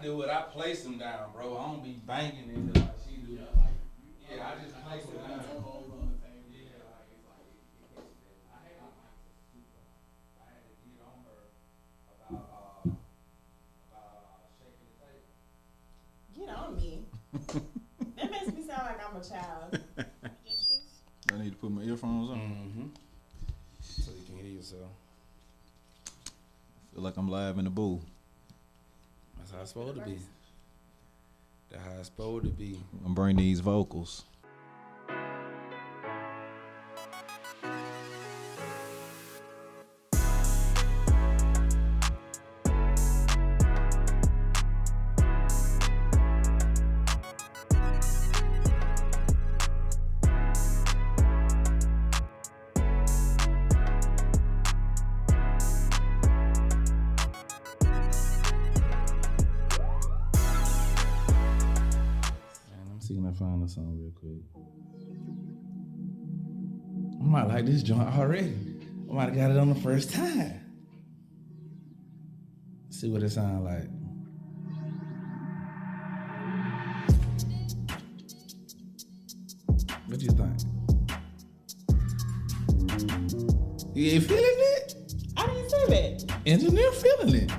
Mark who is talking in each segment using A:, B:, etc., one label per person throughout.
A: do it. I place them down, bro. I don't be banging into like she do. Yeah, I just place them down.
B: Get on me. That makes me sound like I'm a child.
C: I need to put my earphones on.
A: Mm-hmm. So you can hear yourself.
C: Feel like I'm live in the booth.
A: That's how it's supposed to be. That's how it's supposed to be.
C: I'm gonna bring these vocals. Find a song real quick.
A: I might like this joint already. I might have got it on the first time. See what it sounds like. What you think? You ain't feeling it?
B: I didn't say that.
A: Engineer feeling it.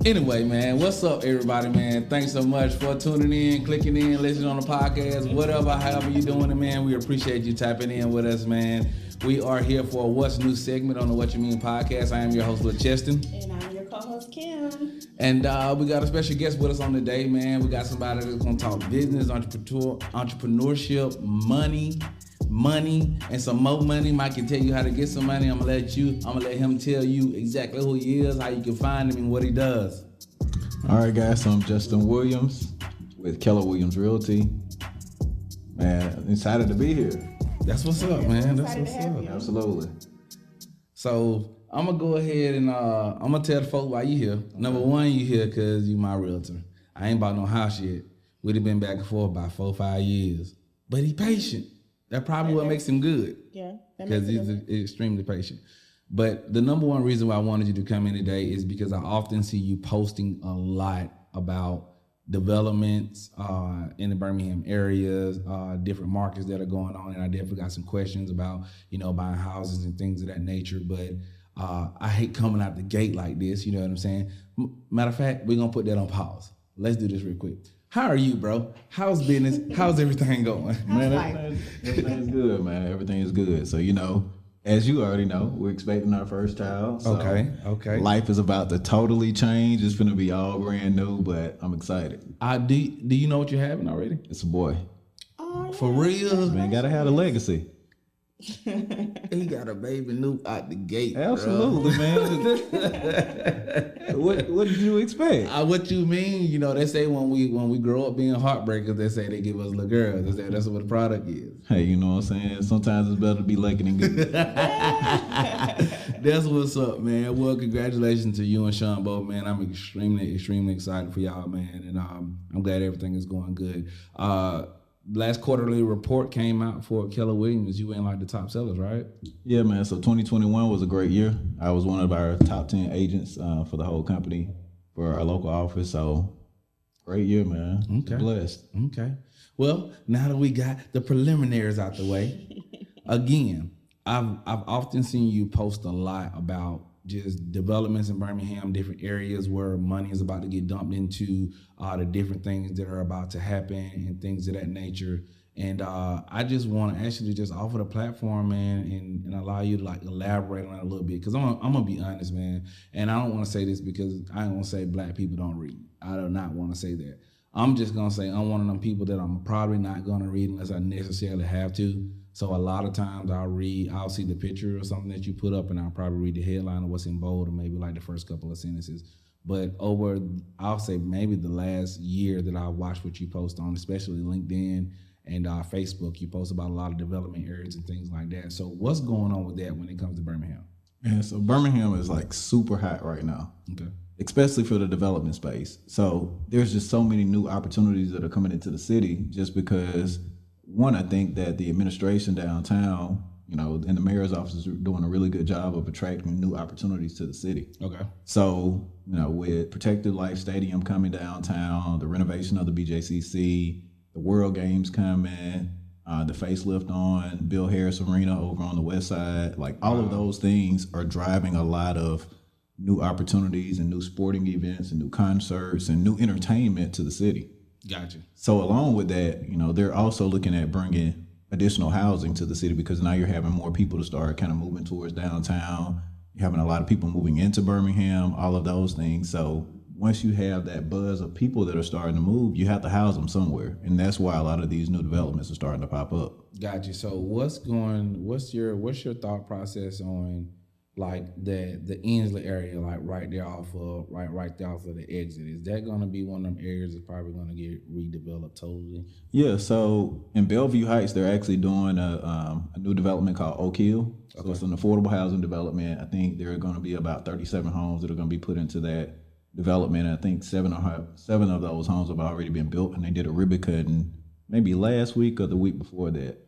A: Anyway, man, what's up, everybody, man? Thanks so much for tuning in, clicking in, listening on the podcast, whatever, however you doing it, man. We appreciate you tapping in with us, man. We are here for a What's New segment on the What You Mean podcast. I am your host, Lil Cheston.
B: And I'm your co-host, Kim.
A: And we got a special guest with us on today, man. We got somebody that's going to talk business, entrepreneurship, money, and some more money. Mike can tell you how to get some money. I'm gonna let him tell you exactly who he is, how you can find him, and what he does.
C: All right, guys. So I'm Justin Williams with Keller Williams Realty. Man, I'm excited to be here.
A: That's what's up, man. That's what's up.
C: Absolutely.
A: So I'm gonna go ahead and I'm gonna tell the folks why you here. Number one, you here because you my realtor. I ain't bought no house yet. We'd have been back and forth about 4 or 5 years, but he patient. That probably what makes him good.
B: Yeah.
A: Because he's extremely patient. But the number one reason why I wanted you to come in today is because I often see you posting a lot about developments in the Birmingham areas, different markets that are going on. And I definitely got some questions about, buying houses and things of that nature. But I hate coming out the gate like this. You know what I'm saying? Matter of fact, we're going to put that on pause. Let's do this real quick. How are you, bro? How's business? How's everything going?
C: Man, everything's good, man. Everything is good. So, as you already know, we're expecting our first child. So
A: Okay.
C: Life is about to totally change. It's going to be all brand new, but I'm excited.
A: Do you know what you're having already?
C: It's a boy.
B: Oh,
A: For real?
C: Man, got to have a legacy.
A: He got a baby new out the gate.
C: Absolutely, man. What did you expect?
A: What you mean? They say when we grow up being heartbreakers, they say they give us little girls. They say that's what the product is.
C: Hey, you know what I'm saying? Sometimes it's better to be lucky than good.
A: That's what's up, man. Well, congratulations to you and Sean both, man. I'm extremely, extremely excited for y'all, man. And I'm glad everything is going good. Last quarterly report came out for Keller Williams. You were in like the top sellers, right?
C: Yeah, man. So 2021 was a great year. I was one of our top 10 agents for the whole company for our local office. So great year, man.
A: Okay.
C: Blessed.
A: Okay. Well, now that we got the preliminaries out the way, again, I've often seen you post a lot about just developments in Birmingham, different areas where money is about to get dumped into, the different things that are about to happen and things of that nature. And I just want to actually just offer the platform, man, and allow you to like elaborate on that a little bit. Because I'm gonna be honest, man, and I don't want to say this because I don't want to say black people don't read. I do not want to say that. I'm just gonna say I'm one of them people that I'm probably not gonna read unless I necessarily have to. So a lot of times I'll see the picture or something that you put up, and I'll probably read the headline or what's in bold or maybe like the first couple of sentences. But I'll say maybe the last year that I watched what you post on, especially LinkedIn and Facebook, you post about a lot of development areas and things like that. So what's going on with that when it comes to Birmingham?
C: Yeah, so Birmingham is like super hot right now.
A: Okay.
C: Especially for the development space. So there's just so many new opportunities that are coming into the city just because, one, I think that the administration downtown and the mayor's office is doing a really good job of attracting new opportunities to the city.
A: Okay.
C: So, with Protected Life Stadium coming downtown, the renovation of the BJCC, the World Games coming, the facelift on Bill Harris Arena over on the west side, like all of those things are driving a lot of new opportunities and new sporting events and new concerts and new entertainment to the city.
A: Gotcha.
C: So along with that, they're also looking at bringing additional housing to the city because now you're having more people to start kind of moving towards downtown. You're having a lot of people moving into Birmingham, all of those things. So once you have that buzz of people that are starting to move, you have to house them somewhere. And that's why a lot of these new developments are starting to pop up.
A: Gotcha. So what's your thought process on like the Inslee area, like right there off of the exit? Is that going to be one of them areas that's probably going to get redeveloped totally?
C: Yeah. So in Bellevue Heights, they're actually doing a new development called Oak Hill. So it's an affordable housing development. I think there are going to be about 37 homes that are going to be put into that development. I think seven of those homes have already been built, and they did a ribbon cutting maybe last week or the week before that.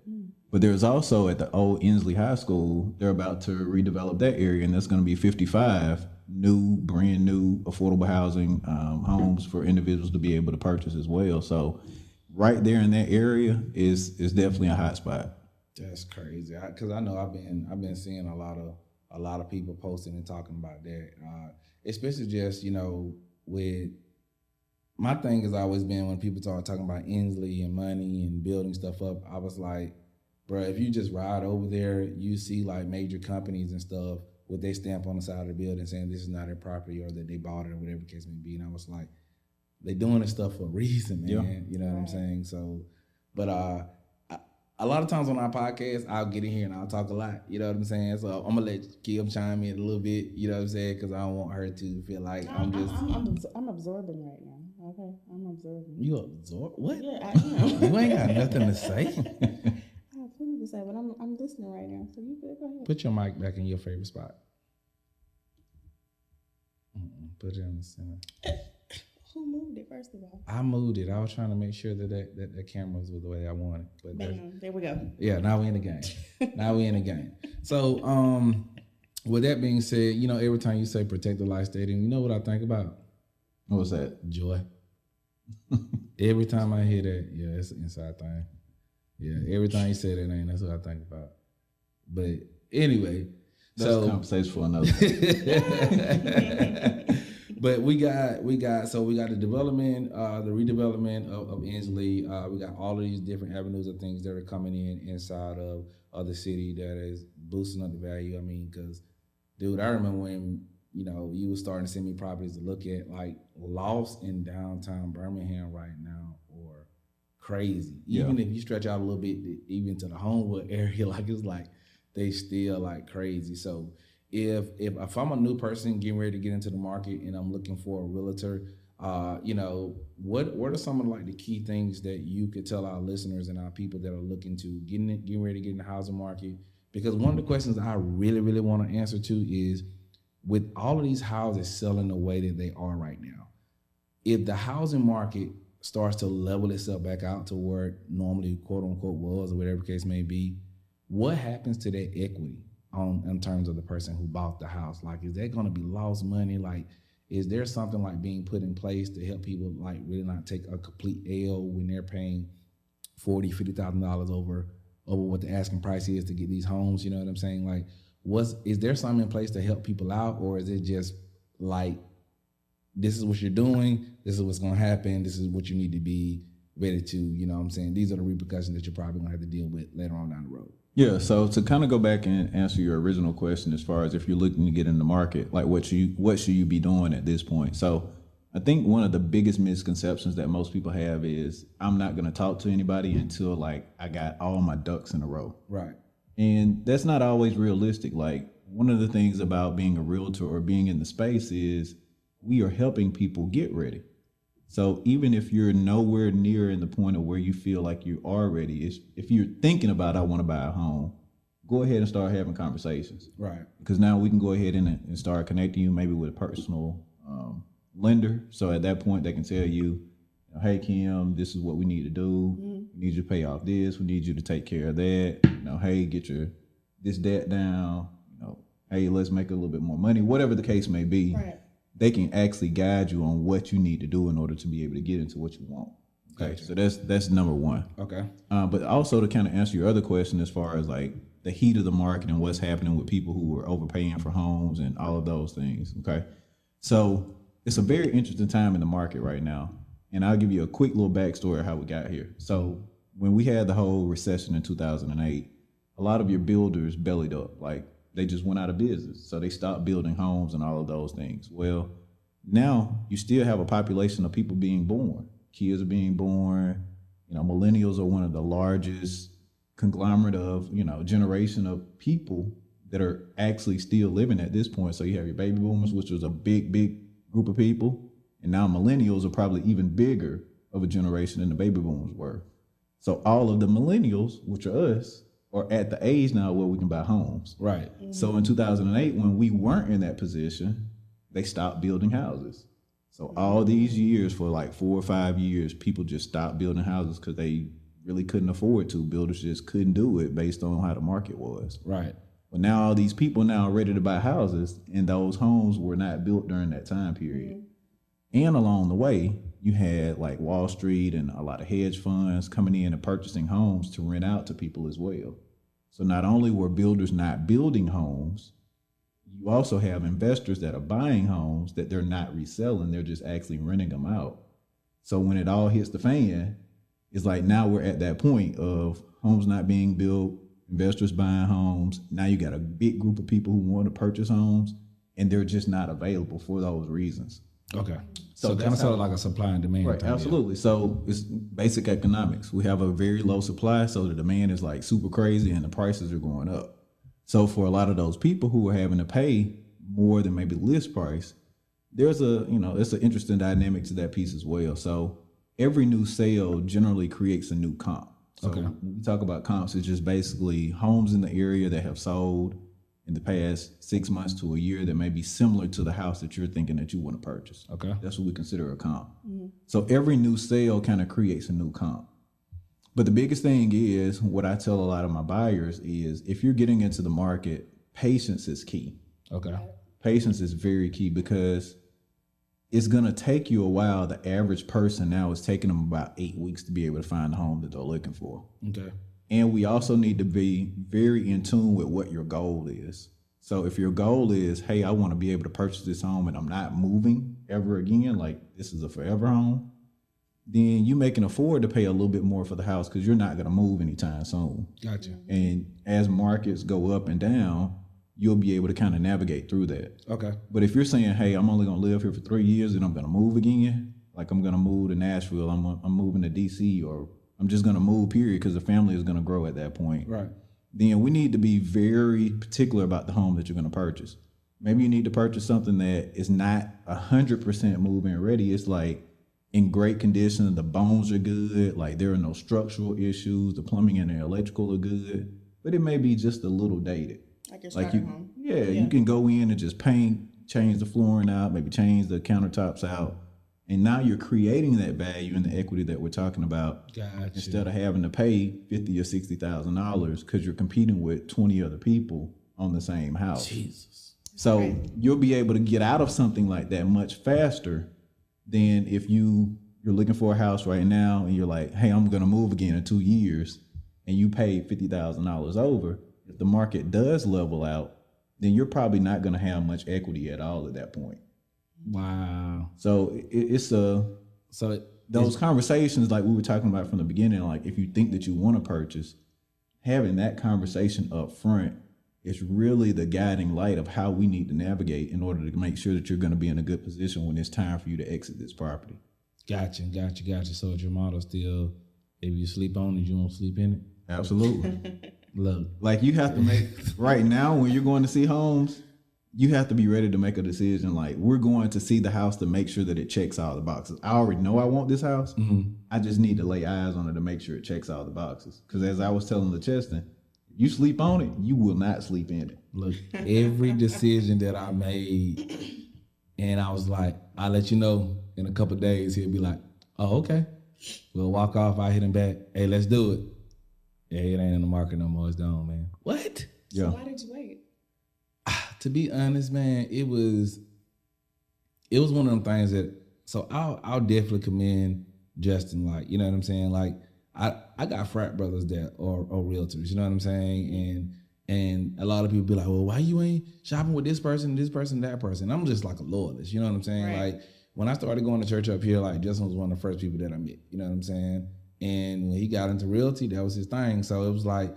C: But there's also at the old Inslee High School, they're about to redevelop that area, and that's going to be 55 brand new affordable housing homes for individuals to be able to purchase as well. So right there in that area is definitely a hot spot.
A: That's crazy, because I know I've been seeing a lot of people posting and talking about that, especially just with my thing has always been when people start talking about Inslee and money and building stuff up, I was like, bro, if you just ride over there, you see like major companies and stuff with their stamp on the side of the building saying this is not their property or that they bought it or whatever the case may be. And I was like, they're doing this stuff for a reason, man. Yeah. You know what I'm saying? So, but a lot of times on our podcast, I'll get in here and I'll talk a lot. You know what I'm saying? So I'm gonna let Kim chime in a little bit. You know what I'm saying? Because I don't want her to feel like I'm
B: absorbing right now. Okay, I'm absorbing.
A: You absorb what?
B: Yeah, I am.
A: You ain't got nothing to say.
B: I have plenty to say, but I'm listening right now. So you go ahead.
A: Put your mic back in your favorite spot. Put it in the center.
B: Who moved it, first of all?
A: I moved it. I was trying to make sure that the cameras was the way I wanted. But
B: bam, there we go.
A: Yeah, now we in the game. So, with that being said, every time you say Protected Life Stadium, you know what I think about?
C: What was that?
A: Joy. Every time I hear that, yeah, it's an inside thing. Yeah, every time you say that name, that's what I think about. But anyway,
C: that's a conversation for another day.
A: But we got the development, the redevelopment of Inslee. We got all of these different avenues of things that are coming inside of the city that is boosting up the value. I mean, because, dude, I remember when you were starting to send me properties to look at, like lofts in downtown Birmingham right now, or crazy. Even if you stretch out a little bit, even to the Homewood area, like it's like they still like crazy. So if I'm a new person getting ready to get into the market and I'm looking for a realtor, what are some of like the key things that you could tell our listeners and our people that are looking to getting ready to get in the housing market? Because one of the questions I really, really want to answer to is, with all of these houses selling the way that they are right now, if the housing market starts to level itself back out to where it normally quote unquote was, or whatever the case may be, what happens to that equity in terms of the person who bought the house? Like, is that going to be lost money? Like, is there something like being put in place to help people like really not take a complete L when they're paying $40,000-$50,000 over what the asking price is to get these homes? You know what I'm saying? Like, is there something in place to help people out, or is it just like, this is what you're doing, this is what's going to happen, this is what you need to be ready to, you know what I'm saying? These are the repercussions that you're probably going to have to deal with later on down the road.
C: Yeah, so to kind of go back and answer your original question, as far as if you're looking to get in the market, like what should you be doing at this point? So I think one of the biggest misconceptions that most people have is, I'm not going to talk to anybody until like I got all my ducks in a row.
A: Right.
C: And that's not always realistic. Like, one of the things about being a realtor or being in the space is we are helping people get ready. So even if you're nowhere near in the point of where you feel like you are ready, if you're thinking about, I want to buy a home, go ahead and start having conversations.
A: Right. Because
C: now we can go ahead and start connecting you maybe with a personal lender. So at that point, they can tell you, hey, Kim, this is what we need to do. We need you to pay off this. We need you to take care of that. Hey, get your this debt down, hey, let's make a little bit more money, whatever the case may be.
B: Right.
C: They can actually guide you on what you need to do in order to be able to get into what you want. Okay,
A: Gotcha.
C: so that's number one.
A: Okay.
C: But also to kind of answer your other question as far as like the heat of the market and what's happening with people who are overpaying for homes and all of those things. Okay, so it's a very interesting time in the market right now, and I'll give you a quick little backstory of how we got here. So when we had the whole recession in 2008, a lot of your builders bellied up, like they just went out of business. So they stopped building homes and all of those things. Well, now you still have a population of people being born. Kids are being born. Millennials are one of the largest conglomerate of, generation of people that are actually still living at this point. So you have your baby boomers, which was a big, big group of people. And now millennials are probably even bigger of a generation than the baby boomers were. So all of the millennials, which are us, are at the age now where we can buy homes.
A: Right.
C: So in 2008, when we weren't in that position, they stopped building houses. So all these years, for like 4 or 5 years, people just stopped building houses because they really couldn't afford to. Builders just couldn't do it based on how the market was.
A: Right.
C: But now all these people now are ready to buy houses, and those homes were not built during that time period. And along the way, you had like Wall Street and a lot of hedge funds coming in and purchasing homes to rent out to people as well. So not only were builders not building homes, you also have investors that are buying homes that they're not reselling. They're just actually renting them out. So when it all hits the fan, it's like now we're at that point of homes not being built, investors buying homes. Now you got a big group of people who want to purchase homes, and they're just not available for those reasons.
A: Okay.
C: So
A: So kind of
C: that's
A: sort of
C: how-
A: like a supply and demand.
C: Right,
A: type deal.
C: absolutely. So it's basic economics. We have a very low supply, so the demand is like super crazy and the prices are going up. So for a lot of those people who are having to pay more than maybe list price, there's it's an interesting dynamic to that piece as well. So every new sale generally creates a new comp. So
A: Okay.
C: when we talk about comps, it's just basically homes in the area that have sold in the past 6 months to a year that may be similar to the house that you're thinking that you want to purchase.
A: Okay.
C: That's what we consider a comp. So every new sale kind of creates a new comp. But the biggest thing is, what I tell a lot of my buyers is, if you're getting into the market, patience is key.
A: Okay.
C: Patience is very key because it's going to take you a while. The average person now is taking them about 8 weeks to be able to find the home that they're looking for.
A: Okay.
C: And we also need to be very in tune with what your goal is. So if your goal is, hey, I want to be able to purchase this home and I'm not moving ever again, like this is a forever home, then you can afford to pay a little bit more for the house because you're not going to move anytime soon.
A: Gotcha.
C: And as markets go up and down, you'll be able to kind of navigate through that.
A: Okay.
C: But if you're saying, hey, I'm only going to live here for 3 years and I'm going to move again, like I'm going to move to Nashville, I'm moving to DC, or I'm just going to move, period, because the family is going to grow at that point.
A: Right.
C: Then we need to be very particular about the home that you're going to purchase. Maybe you need to purchase something that is not 100% move-in ready. It's like in great condition, the bones are good, like there are no structural issues, the plumbing and the electrical are good, but it may be just a little dated.
B: Like your
C: Like
B: starter
C: you,
B: home.
C: yeah, you can go in and just paint, change the flooring out, maybe change the countertops out, and now you're creating that value and the equity that we're talking about.
A: Gotcha.
C: Instead of having to pay $50,000 or $60,000 because you're competing with 20 other people on the same house.
A: Jesus.
C: So
B: Right.
C: you'll be able to get out of something like that much faster than if you're looking for a house right now and you're like, hey, I'm going to move again in 2 years, and you paid $50,000 over. If the market does level out, then you're probably not going to have much equity at all at that point.
A: Wow.
C: So it's
A: So
C: those conversations like we were talking about from the beginning, like if you think that you want to purchase, having that conversation up front is really the guiding light of how we need to navigate in order to make sure that you're going to be in a good position when it's time for you to exit this property.
A: Gotcha. So is your model still, if you sleep on it, you won't sleep in it?
C: Absolutely.
A: Look.
C: Like you have to make, right now when you're going to see homes, you have to be ready to make a decision. Like, we're going to see the house to make sure that it checks all the boxes. I already know I want this house.
A: Mm-hmm.
C: I just need to lay eyes on it to make sure it checks all the boxes. Because as I was telling LaCheston, you sleep on it, you will not sleep in it.
A: Look, every decision that I made, and I was like, I'll let you know in a couple of days. He'll be like, oh, okay. We'll walk off. I hit him back. Hey, let's do it. Yeah, it ain't in the market no more. It's gone, man. What?
C: Yeah.
B: So why did you wait?
A: To be honest, man, it was one of them things that. So I'll definitely commend Justin. Like, you know what I'm saying? Like, I got frat brothers that are realtors. You know what I'm saying? And a lot of people be like, well, why you ain't shopping with this person, that person? I'm just like a loyalist. You know what I'm saying?
B: Right.
A: Like, when I started going to church up here, like, Justin was one of the first people that I met. You know what I'm saying? And when he got into realty, that was his thing. So it was like,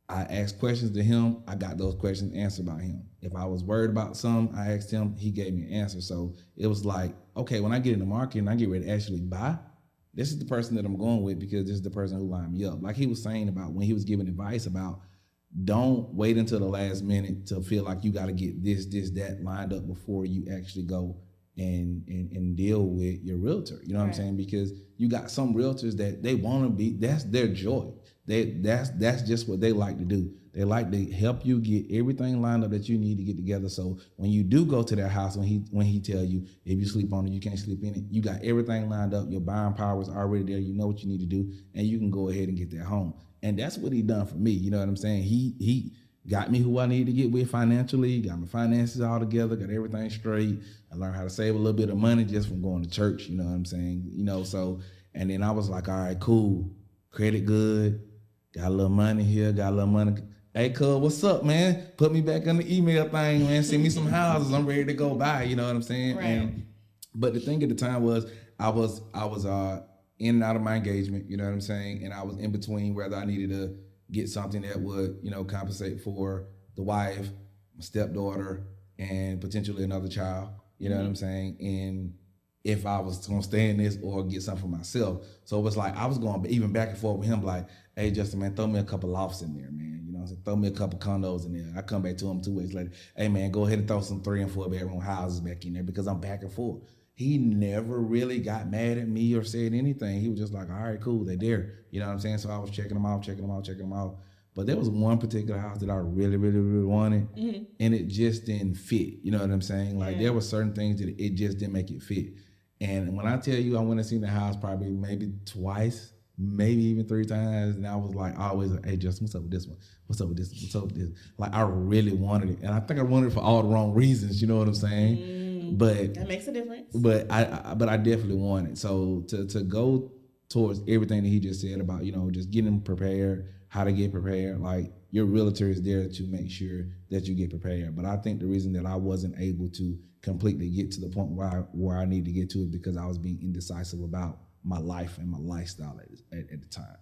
A: I asked questions to him. I got those questions answered by him. If I was worried about something, I asked him. He gave me an answer. So it was like, okay, when I get in the market and I get ready to actually buy, this is the person that I'm going with because this is the person who lined me up. Like he was saying about when he was giving advice about don't wait until the last minute to feel like you got to get this, that lined up before you actually go and deal with your realtor. You know what I'm saying? Because you got some realtors that they want to be, that's their joy. That's just what they like to do. They like to help you get everything lined up that you need to get together. So when you do go to their house, when he tell you if you sleep on it, you can't sleep in it. You got everything lined up. Your buying power is already there. You know what you need to do, and you can go ahead and get that home. And that's what he done for me. You know what I'm saying? He got me who I need to get with financially. Got my finances all together. Got everything straight. I learned how to save a little bit of money just from going to church. You know what I'm saying? You know, so and then I was like, all right, cool, credit good. Got a little money here, got a little money. Hey, cuz, what's up, man? Put me back on the email thing, man. Send me some houses. I'm ready to go buy. You know what I'm saying?
B: Right.
A: But the thing at the time was I was in and out of my engagement. You know what I'm saying? And I was in between whether I needed to get something that would, you know, compensate for the wife, my stepdaughter, and potentially another child. You know what I'm saying? And if I was gonna stay in this or get something for myself. So it was like I was going even back and forth with him, like, hey Justin, man, throw me a couple lofts in there, man. You know what I'm saying? Throw me a couple condos in there. I come back to him 2 weeks later. Hey man, go ahead and throw some 3 and 4 bedroom houses back in there because I'm back and forth. He never really got mad at me or said anything. He was just like, all right, cool, they there. You know what I'm saying? So I was checking them out. But there was one particular house that I really, really, really wanted, and it just didn't fit. You know what I'm saying? Like there were certain things that it just didn't make it fit. And when I tell you I went and seen the house probably maybe twice, maybe even 3 times, and I was like always, hey Justin, what's up with this one? What's up with this? What's up with this? Like I really wanted it. And I think I wanted it for all the wrong reasons, you know what I'm saying? But
B: that makes a difference.
A: But I definitely want it. So to go towards everything that he just said about, you know, just getting prepared, how to get prepared, like your realtor is there to make sure that you get prepared. But I think the reason that I wasn't able to completely get to the point where I need to get to it because I was being indecisive about my life and my lifestyle at the time.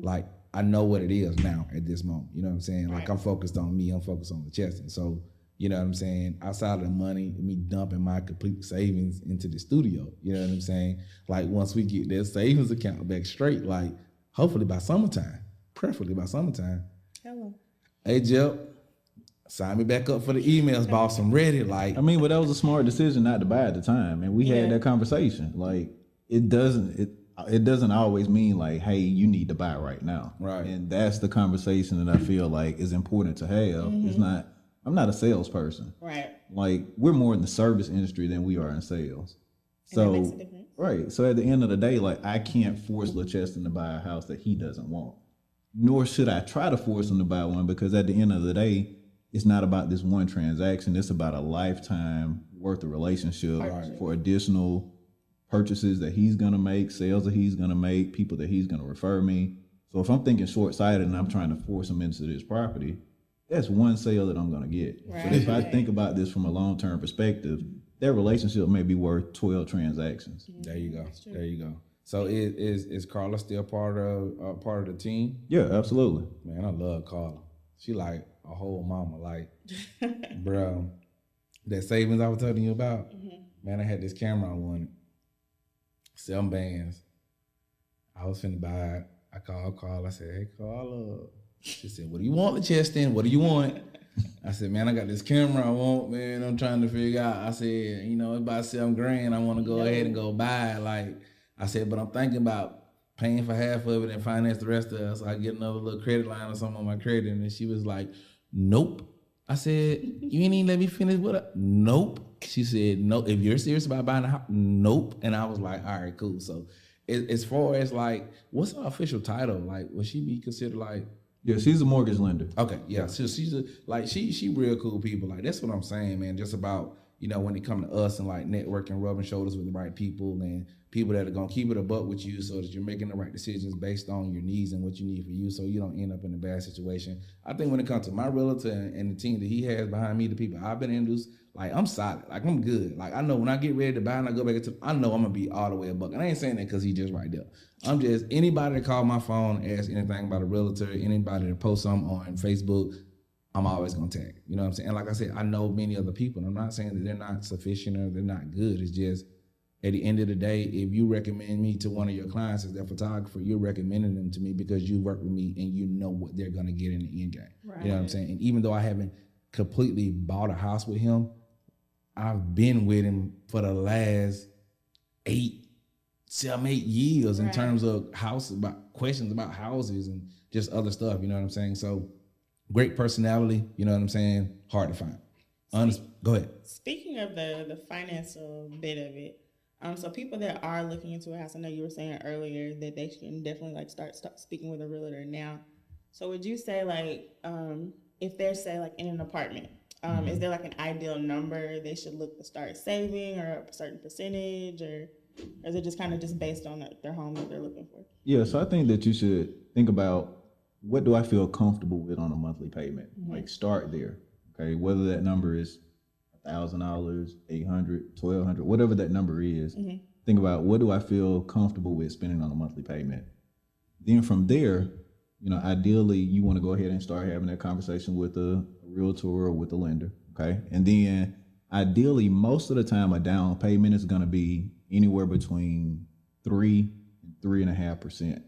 A: Like I know what it is now at this moment. You know what I'm saying? Like I'm focused on me. I'm focused on the chest. And so, you know what I'm saying? Outside of the money, me dumping my complete savings into the studio. You know what I'm saying? Like once we get that savings account back straight, like hopefully by summertime, preferably by summertime.
B: Hello.
A: Hey, Jep, sign me back up for the emails, boss. I'm ready. Like,
C: I mean, but that was a smart decision not to buy at the time, and we had that conversation. Like, it doesn't always mean like, hey, you need to buy right now,
A: right?
C: And that's the conversation that I feel like is important to have. It's not. I'm not a salesperson,
B: right?
C: Like, we're more in the service industry than we are in sales. So,
B: and that makes a difference.
C: Right. So at the end of the day, like I can't force LeCheston to buy a house that he doesn't want, nor should I try to force him to buy one because at the end of the day, it's not about this one transaction. It's about a lifetime worth of relationship for additional purchases that he's going to make, sales that he's going to make, people that he's going to refer me. So if I'm thinking short-sighted and I'm trying to force him into this property, that's one sale that I'm going to get.
B: Right.
C: But if I think about this from a long-term perspective, that relationship may be worth 12 transactions.
A: There you go. There you go. So is Carla still part of the team?
C: Yeah, absolutely.
A: Man, I love Carla. She like a whole mama. Like, bro, that savings I was telling you about, man, I had this camera I wanted. 7 bands. I was finna buy it. I called Carla. I said, hey, Carla. She said, what do you want, LeCheston? What do you want? I said, man, I got this camera I want, man. I'm trying to figure out. I said, you know, it's about $7,000. I want to go ahead and go buy it. Like, I said, but I'm thinking about paying for half of it and finance the rest of it so I get another little credit line or something on my credit. And she was like, nope. I said, you ain't even let me finish with it? Nope. She said, no, if you're serious about buying a house, nope. And I was like, all right, cool. So as far as like, what's her official title? Like, would she be considered like
C: Yeah, she's a mortgage lender.
A: Okay, yeah. So she's she real cool people. Like that's what I'm saying, man. Just about when it come to us and like networking, rubbing shoulders with the right people and people that are gonna keep it a buck with you, so that you're making the right decisions based on your needs and what you need for you, so you don't end up in a bad situation. I think when it comes to my realtor and the team that he has behind me, the people I've been introduced, like I'm solid, like I'm good. Like I know when I get ready to buy and I go back into, I know I'm gonna be all the way a buck. And I ain't saying that because he just right there. I'm just anybody that call my phone, ask anything about a realtor, anybody that post something on Facebook, I'm always gonna tag. You know what I'm saying? And like I said, I know many other people, and I'm not saying that they're not sufficient or they're not good. It's just at the end of the day, if you recommend me to one of your clients as their photographer, you're recommending them to me because you work with me and you know what they're gonna get in the end game. Right. You know what I'm saying? And even though I haven't completely bought a house with him, I've been with him for the last 7, 8 years in terms of about questions about houses and just other stuff. You know what I'm saying? So great personality. You know what I'm saying? Hard to find. Go ahead.
B: Speaking of the financial bit of it, so people that are looking into a house, I know you were saying earlier that they should definitely like start speaking with a realtor now. So would you say like if they're say like in an apartment, is there like an ideal number they should look to start saving or a certain percentage, or is it just kind of just based on their home that they're looking for?
C: Yeah, so I think that you should think about what do I feel comfortable with on a monthly payment? Like start there, okay? Whether that number is $1,000, $800, $1,200, whatever that number is, think about what do I feel comfortable with spending on a monthly payment. Then from there, ideally you want to go ahead and start having that conversation with a realtor or with a lender, okay? And then ideally, most of the time, a down payment is going to be anywhere between 3 and 3.5%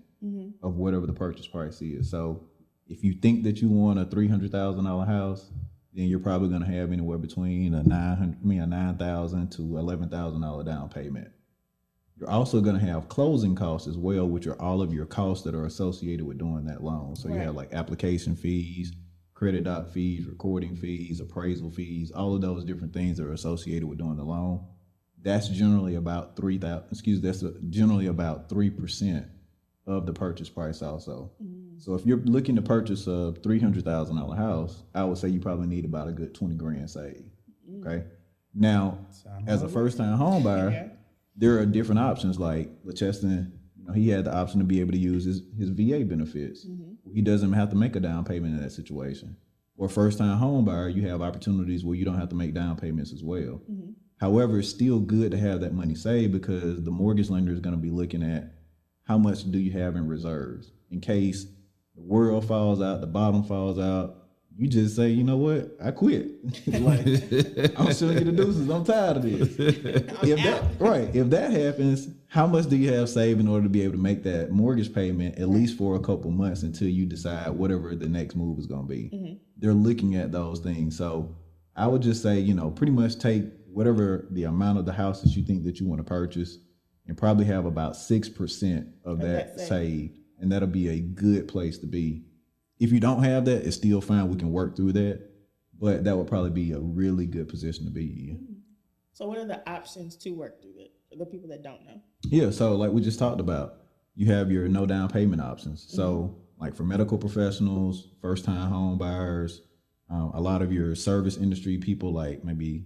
C: of whatever the purchase price is. So if you think that you want a $300,000 house, then you're probably going to have anywhere between a $9,000 to $11,000 down payment. You're also going to have closing costs as well, which are all of your costs that are associated with doing that loan. So you have like application fees, credit doc fees, recording fees, appraisal fees, all of those different things that are associated with doing the loan. That's generally about generally about 3% of the purchase price also. So if you're looking to purchase a $300,000 house, I would say you probably need about a good 20 grand saved. Okay. Now, as a first time home buyer, there are different options. Like LeCheston, he had the option to be able to use his VA benefits. He doesn't have to make a down payment in that situation. Or first time home buyer, you have opportunities where you don't have to make down payments as well. However, it's still good to have that money saved because the mortgage lender is going to be looking at how much do you have in reserves in case the world falls out, the bottom falls out. You just say, you know what? I quit. Like, I'm showing you the deuces. I'm tired of this. If that happens, how much do you have saved in order to be able to make that mortgage payment at least for a couple months until you decide whatever the next move is going to be? They're looking at those things. So I would just say, pretty much take whatever the amount of the house that you think that you want to purchase and probably have about 6% of that saved. And that'll be a good place to be. If you don't have that, it's still fine. We can work through that. But that would probably be a really good position to be in.
B: So what are the options to work through that for the people that don't know?
C: Yeah, so like we just talked about, you have your no down payment options. So like for medical professionals, first time home buyers, a lot of your service industry people like maybe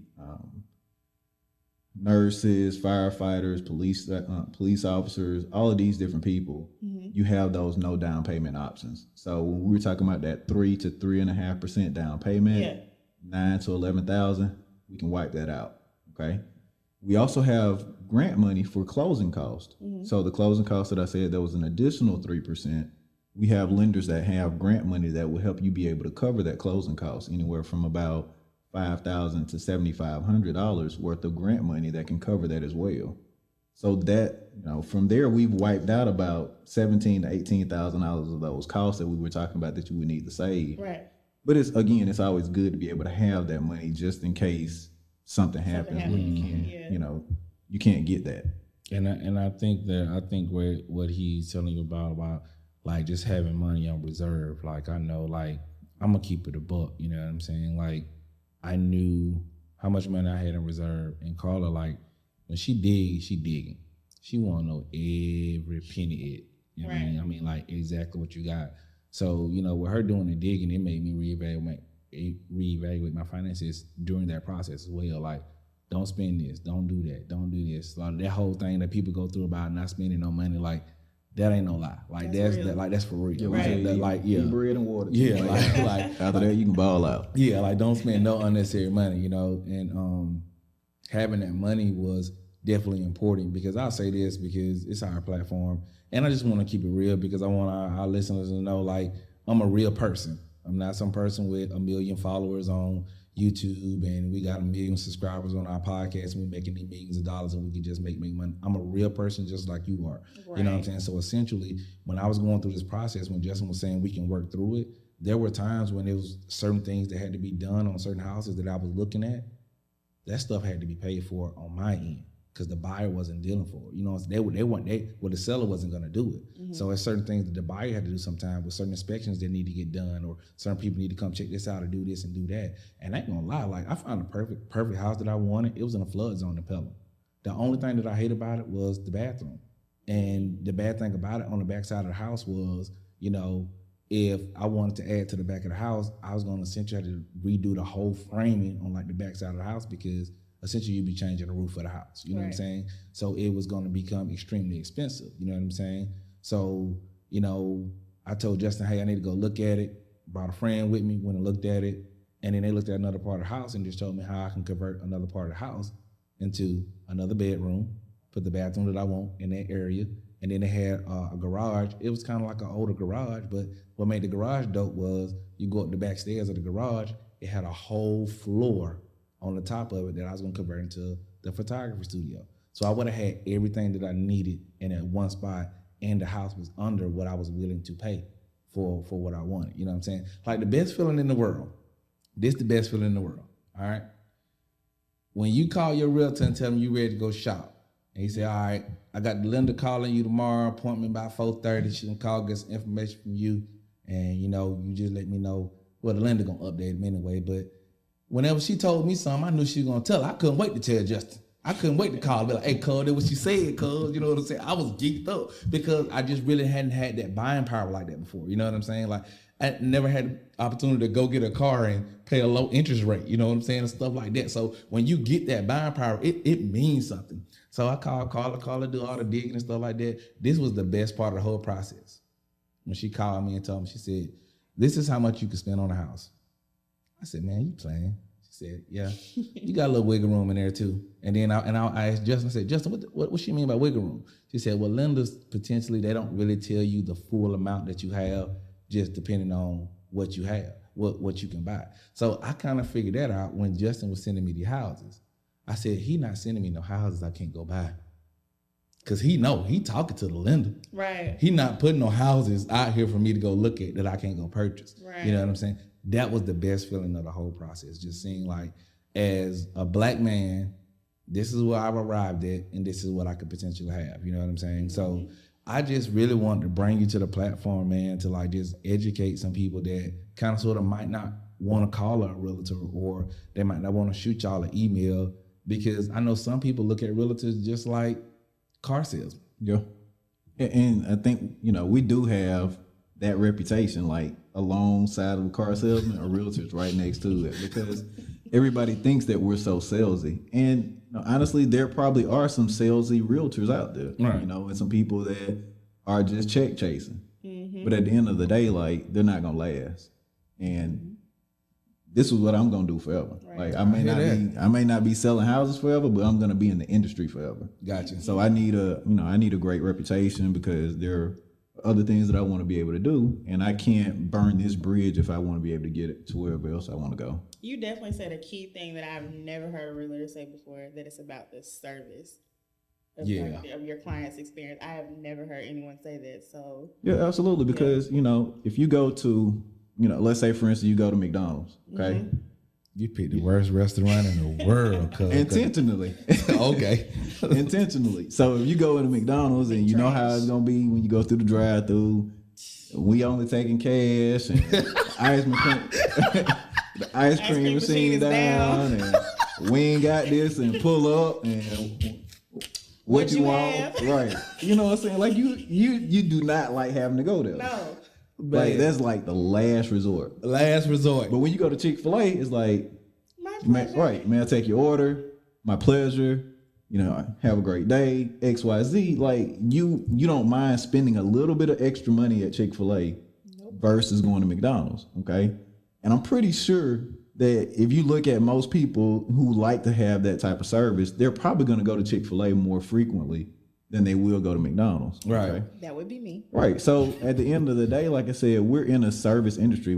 C: nurses, firefighters, police officers, all of these different people, you have those no down payment options. So when we were talking about that 3 to 3.5% down payment, 9 to 11,000, we can wipe that out. Okay. We also have grant money for closing costs. So the closing costs that I said, there was an additional 3%. We have lenders that have grant money that will help you be able to cover that closing cost, anywhere from about $5,000 to $7,500 worth of grant money that can cover that as well. So that, from there, we've wiped out about $17,000 to $18,000 of those costs that we were talking about that you would need to save.
B: Right.
C: But it's always good to be able to have that money just in case something happens where you can't, you can't get that.
A: And I think what he's telling you about like just having money on reserve. Like I know, like I'm gonna keep it a buck. You know what I'm saying? Like I knew how much money I had in reserve, and Carla, like when she digging. She want to know every penny. I mean, like exactly what you got. So, you know, with her doing the digging, it made me reevaluate my finances during that process as well. Like, don't spend this, don't do that, don't do this. Like that whole thing that people go through about not spending no money, like that ain't no lie. Like that's for real.
C: Yeah,
A: right?
C: Eat bread and water.
A: Yeah, like
C: after that you can ball out.
A: Yeah, like don't spend no unnecessary money, you know. And having that money was definitely important, because I'll say this because it's our platform, and I just want to keep it real because I want our listeners to know, like, I'm a real person. I'm not some person with 1 million followers on YouTube and we got 1 million subscribers on our podcast and we're making these millions of dollars and we can just make money. I'm a real person just like you are. Right. You know what I'm saying? So essentially, when I was going through this process, when Justin was saying we can work through it, there were times when there was certain things that had to be done on certain houses that I was looking at. That stuff had to be paid for on my end, because the buyer wasn't dealing for it. You know, the seller wasn't going to do it. Mm-hmm. So there's certain things that the buyer had to do sometimes, with certain inspections that need to get done, or certain people need to come check this out or do this and do that. And I ain't gonna lie, like I found the perfect house that I wanted. It was in a flood zone in Pelham. The only thing that I hate about it was the bathroom. And the bad thing about it on the back side of the house was, you know, if I wanted to add to the back of the house, I was going to essentially have to redo the whole framing on like the back side of the house, because essentially you'd be changing the roof of the house. You know what I'm saying? So it was going to become extremely expensive. You know what I'm saying? So, you know, I told Justin, hey, I need to go look at it. Brought a friend with me, went and looked at it. And then they looked at another part of the house and just told me how I can convert another part of the house into another bedroom, put the bathroom that I want in that area. And then they had a garage. It was kind of like an older garage, but what made the garage dope was you go up the back stairs of the garage, it had a whole floor on the top of it that I was gonna convert into the photography studio. So I would have had everything that I needed in that one spot, and the house was under what I was willing to pay for what I wanted. You know what I'm saying? Like the best feeling in the world. This the best feeling in the world, all right? When you call your realtor and tell them you ready to go shop, and he say, all right, I got Linda calling you tomorrow, appointment by 4:30. She can call, get some information from you, and you know, you just let me know. Well, the Linda gonna update him anyway, but whenever she told me something, I knew she was gonna tell her. I couldn't wait to tell Justin. I couldn't wait to call and be like, hey, cuz, that's what she said, cuz. You know what I'm saying? I was geeked up because I just really hadn't had that buying power like that before. You know what I'm saying? Like, I never had the opportunity to go get a car and pay a low interest rate. You know what I'm saying? And stuff like that. So when you get that buying power, it means something. So I call her, do all the digging and stuff like that. This was the best part of the whole process. When she called me and told me, she said, this is how much you can spend on a house. I said, man, you playing. Said, yeah, you got a little wiggle room in there too. And then I asked Justin, I said, Justin, what she mean by wiggle room? She said, well, lenders potentially, they don't really tell you the full amount that you have, just depending on what you have, what you can buy. So I kind of figured that out when Justin was sending me the houses. I said, he not sending me no houses I can't go buy. Cause he talking to the lender. Right. He not putting no houses out here for me to go look at that I can't go purchase. Right. You know what I'm saying? That was the best feeling of the whole process. Just seeing, like, as a black man, this is where I've arrived at, and this is what I could potentially have. You know what I'm saying? So I just really wanted to bring you to the platform, man, to like just educate some people that kind of sort of might not want to call a realtor, or they might not want to shoot y'all an email, because I know some people look at realtors just like car salesmen.
C: Yeah. And I think, you know, we do have that reputation, like alongside of a car salesman or realtors right next to it, because everybody thinks that we're so salesy. And you know, honestly, there probably are some salesy realtors out there, right? You know, and some people that are just check chasing. Mm-hmm. But at the end of the day, like, they're not gonna last. And this is what I'm gonna do forever. Right. Like, I may not be selling houses forever, but I'm gonna be in the industry forever. Gotcha. So I need a great reputation, because there are other things that I want to be able to do, and I can't burn this bridge if I want to be able to get it to wherever else I want to go.
B: You definitely said a key thing that I've never heard a realtor say before, that it's about the service of your client's experience. I have never heard anyone say that. So yeah,
C: absolutely. Because you know, if you go to, you know, let's say for instance, you go to McDonald's, okay? Mm-hmm.
A: You picked the worst restaurant in the world.
C: Intentionally.
A: Okay.
C: Intentionally. So if you go into McDonald's and you know how it's going to be when you go through the drive-thru, we only taking cash, and the ice cream machine down, and we ain't got this, and pull up, and what you want. Right. You know what I'm saying? Like, you do not like having to go there.
B: No.
C: Like that's like the last resort.
A: Last resort.
C: But when you go to Chick-fil-A, it's like,
B: My pleasure.
C: right, may I take your order? My pleasure. You know, have a great day. XYZ. Like you don't mind spending a little bit of extra money at Chick-fil-A versus going to McDonald's. Okay. And I'm pretty sure that if you look at most people who like to have that type of service, they're probably going to go to Chick-fil-A more frequently than they will go to McDonald's.
A: Right.
C: Okay?
B: That would be me.
C: Right. So at the end of the day, like I said, we're in a service industry.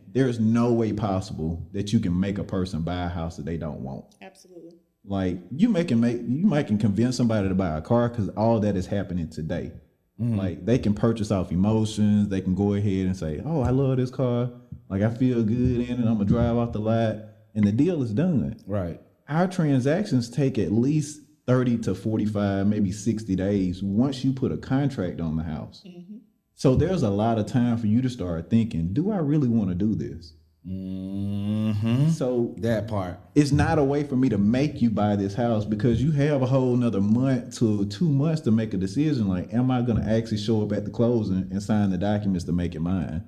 C: There's no way possible that you can make a person buy a house that they don't want.
B: Absolutely.
C: Like you might can convince somebody to buy a car because all that is happening today. Like they can purchase off emotions. They can go ahead and say, "Oh, I love this car. Like I feel good in it. I'm gonna drive off the lot," and the deal is done.
A: Right.
C: Our transactions take at least 30 to 45, maybe 60 days once you put a contract on the house. Mm-hmm. So there's a lot of time for you to start thinking, do I really want to do this?
A: Mm-hmm.
C: So
A: that part.
C: It's not a way for me to make you buy this house because you have a whole nother month to 2 months to make a decision. Like, am I going to actually show up at the closing and sign the documents to make it mine?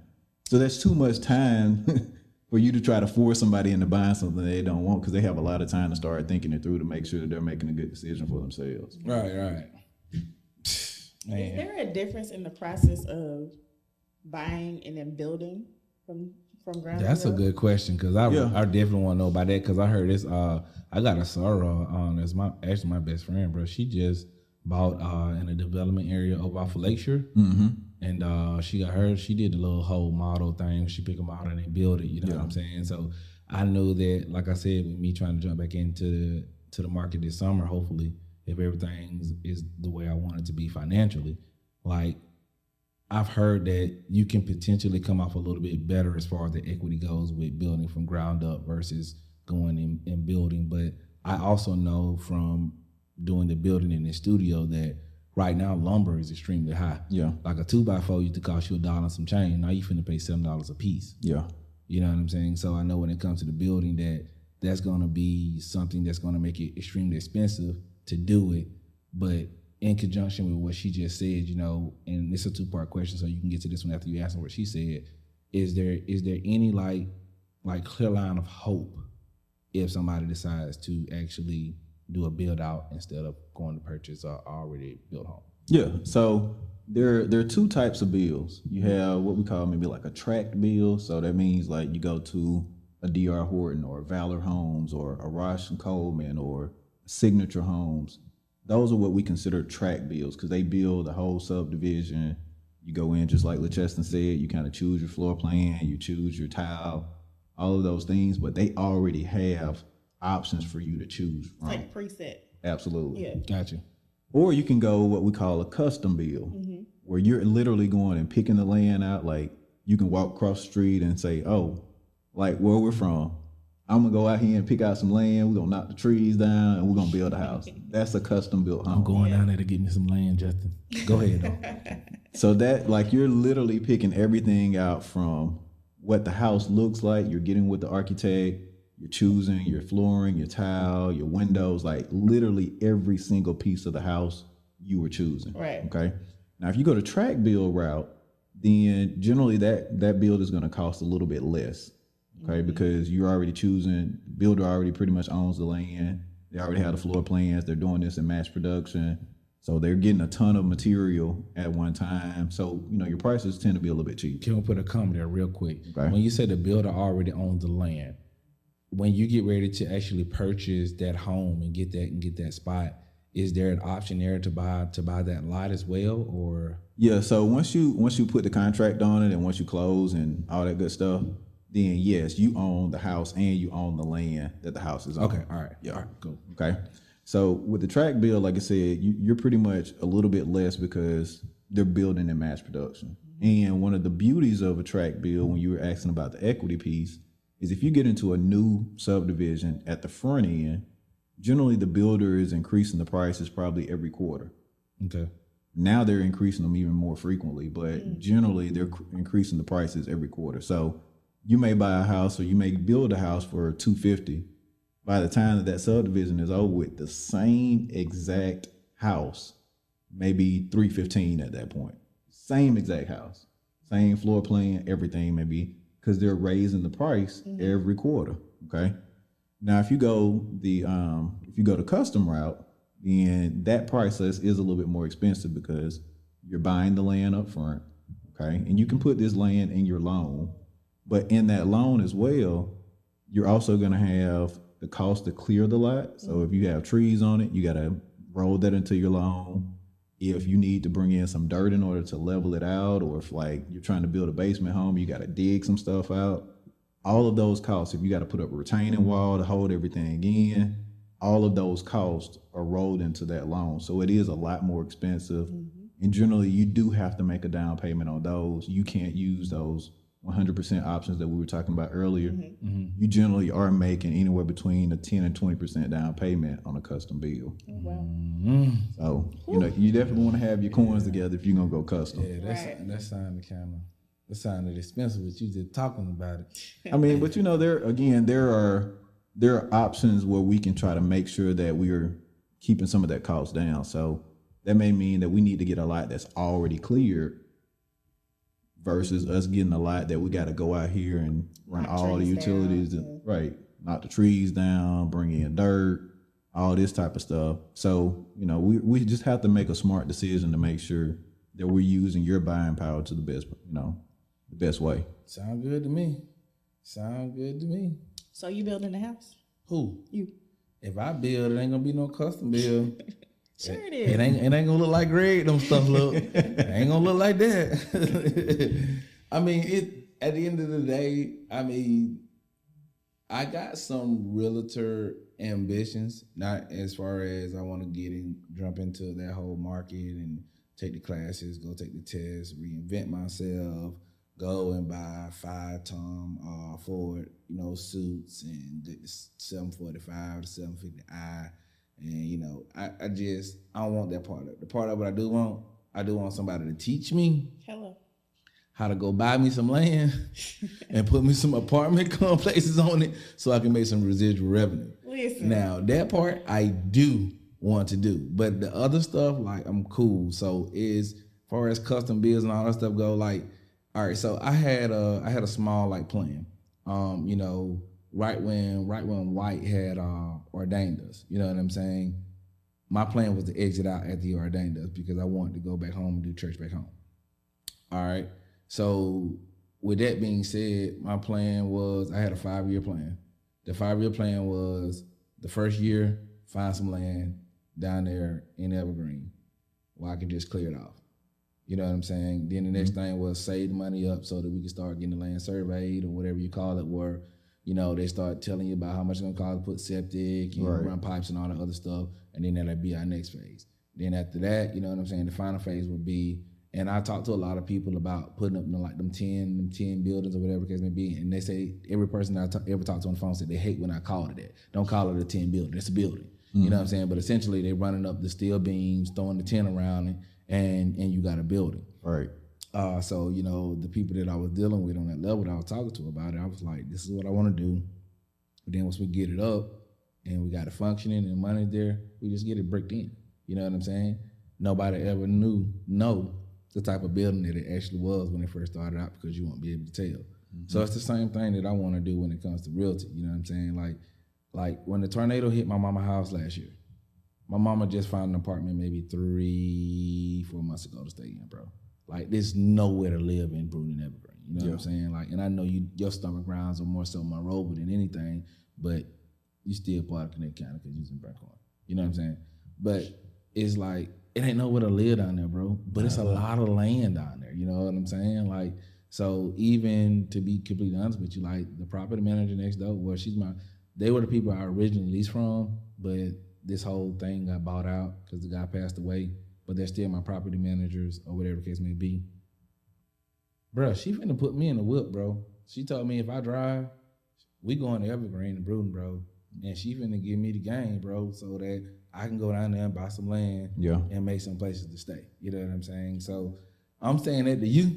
C: So that's too much time for you to try to force somebody into buying something they don't want because they have a lot of time to start thinking it through to make sure that they're making a good decision for themselves.
A: Right. Man.
B: Is there a difference in the process of buying and then building from ground
A: That's
B: zero?
A: a good question because I definitely want to know about that because I heard this. I got a soror that's actually my best friend, bro. She just bought in a development area over off of Lakeshore. Mm-hmm. And she did the little whole model thing. She picked them out and they build it. You know what I'm saying? So I know that, like I said, with me trying to jump back into the market this summer, hopefully, if everything is the way I want it to be financially, like I've heard that you can potentially come off a little bit better as far as the equity goes with building from ground up versus going and building. But I also know from doing the building in the studio that right now lumber is extremely high. Yeah. Like a 2x4 used to cost you $1 and some change. Now you finna pay $7 a piece. Yeah. You know what I'm saying? So I know when it comes to the building that's gonna be something that's gonna make it extremely expensive to do it. But in conjunction with what she just said, you know, and it's a 2-part question, so you can get to this one after you ask her what she said. Is there any like clear line of hope if somebody decides to actually do a build out instead of going to purchase a already built home? Yeah. So there are 2 types of bills. You have what we call maybe like a tract bill. So that means like you go to a D.R. Horton or Valor Homes or a Rosh and Coleman or Signature Homes. Those are what we consider tract bills because they build the whole subdivision. You go in just like LeCheston said, you kind of choose your floor plan, you choose your tile, all of those things, but they already have options for you to choose from.
B: Like preset.
C: Absolutely.
B: Yeah.
A: Gotcha.
C: Or you can go what we call a custom bill, where you're literally going and picking the land out. Like you can walk across the street and say, oh, like where we're from, I'm gonna go out here and pick out some land. We're gonna knock the trees down and we're gonna build a house. That's a custom built home.
A: I'm going down there to get me some land, Justin. Go ahead, though.
C: So that, like, you're literally picking everything out from what the house looks like. You're getting with the architect. You're choosing your flooring, your tile, your windows, like literally every single piece of the house you were choosing. Right. Okay. Now, if you go to tract bill route, then generally that build is going to cost a little bit less. Okay, because you're already choosing, builder already pretty much owns the land. They already have the floor plans. They're doing this in mass production. So they're getting a ton of material at one time. So, you know, your prices tend to be a little bit cheap.
A: Can we put a comment there real quick? Okay. When you say the builder already owns the land, when you get ready to actually purchase that home and get that spot, is there an option there to buy that lot as well, or?
C: Yeah, so once you put the contract on it and once you close and all that good stuff, then yes, you own the house and you own the land that the house is on.
A: Okay, all right.
C: Yeah.
A: All right, cool.
C: Okay. So with the tract bill, like I said, you're pretty much a little bit less because they're building in mass production. And one of the beauties of a tract bill, when you were asking about the equity piece, is if you get into a new subdivision at the front end, generally the builder is increasing the prices probably every quarter.
A: Okay.
C: Now they're increasing them even more frequently, but generally they're increasing the prices every quarter. So you may buy a house or you may build a house for $250. By the time that subdivision is over with, the same exact house, maybe $315 at that point. Same exact house, same floor plan, everything maybe, because they're raising the price every quarter. Okay. Now, if you go the custom route, then that process is a little bit more expensive because you're buying the land up front. Okay. And you can put this land in your loan, but in that loan as well, you're also going to have the cost to clear the lot. So if you have trees on it, you got to roll that into your loan. If you need to bring in some dirt in order to level it out, or if like you're trying to build a basement home, you got to dig some stuff out. All of those costs, if you got to put up a retaining wall to hold everything in, all of those costs are rolled into that loan. So it is a lot more expensive. And generally, you do have to make a down payment on those. You can't use those 100% options that we were talking about earlier. You generally are making anywhere between a 10 and 20% down payment on a custom build. So, you definitely want to have your coins together if you're going to go custom.
A: Yeah, that sounded expensive, but you just talking about it.
C: I mean, but there are options where we can try to make sure that we're keeping some of that cost down. So that may mean that we need to get a lot that's already cleared versus us getting a lot that we got to go out here and run all the utilities, knock the trees down, bring in dirt, all this type of stuff. So, we just have to make a smart decision to make sure that we're using your buying power to the best way.
A: Sound good to me.
B: So you building a house?
A: Who?
B: You.
A: If I build, it ain't gonna be no custom build.
B: Sure it is.
A: It ain't gonna look like Greg, them stuff look. It ain't gonna look like that. I mean, at the end of the day, I got some realtor ambitions, not as far as I want to jump into that whole market and take the classes, go take the tests, reinvent myself, go and buy 5-ton Ford, suits and get the 745, the 750i. And, I don't want that part of it. The part of it I do want somebody to teach me how to go buy me some land and put me some apartment complexes on it so I can make some residual revenue.
B: Listen.
A: Now, that part I do want to do. But the other stuff, like, I'm cool. So as far as custom builds and all that stuff go, like, all right, so I had a small plan. Right when White had ordained us, you know what I'm saying? My plan was to exit out after he ordained us because I wanted to go back home and do church back home. All right. So with that being said, my plan was I had a 5-year plan. The 5-year plan was the first year, find some land down there in Evergreen where I could just clear it off. You know what I'm saying? Then the next thing was save the money up so that we could start getting the land surveyed or whatever you call it, where they start telling you about how much it's going to cost to put septic, run pipes and all that other stuff, and then that'll be our next phase. Then after that, you know what I'm saying, the final phase would be, and I talked to a lot of people about putting up them 10 buildings or whatever the case may be, and they say, every person that I ever talked to on the phone said they hate when I call it that. Don't call it a 10 building, it's a building. You know what I'm saying? But essentially, they're running up the steel beams, throwing the 10 around, and you got a building.
C: Right.
A: So, the people that I was dealing with on that level that I was talking to about it, I was like, this is what I want to do. But then once we get it up and we got it functioning and money there, we just get it bricked in. You know what I'm saying? Nobody ever know the type of building that it actually was when it first started out because you won't be able to tell. So it's the same thing that I want to do when it comes to realty. You know what I'm saying? Like when the tornado hit my mama's house last year, my mama just found an apartment maybe 3-4 months ago to stay in, bro. Like, there's nowhere to live in Brewton Evergreen. You know what I'm saying? Like, and I know your stomach grounds are more so Monroe than anything, but you still part of Connecticut County because you're in Brackhorn. You know what I'm saying? But it's like, it ain't nowhere to live down there, bro. But it's a lot of land down there. You know what I'm saying? Like, so even to be completely honest with you, like, the property manager next door, they were the people I originally leased from, but this whole thing got bought out because the guy passed away. But they're still my property managers or whatever the case may be. Bro, she finna put me in the whip, bro. She told me if I drive, we going to Evergreen and Brewton, bro. And she finna give me the game, bro, so that I can go down there and buy some land and make some places to stay. You know what I'm saying? So I'm saying that to you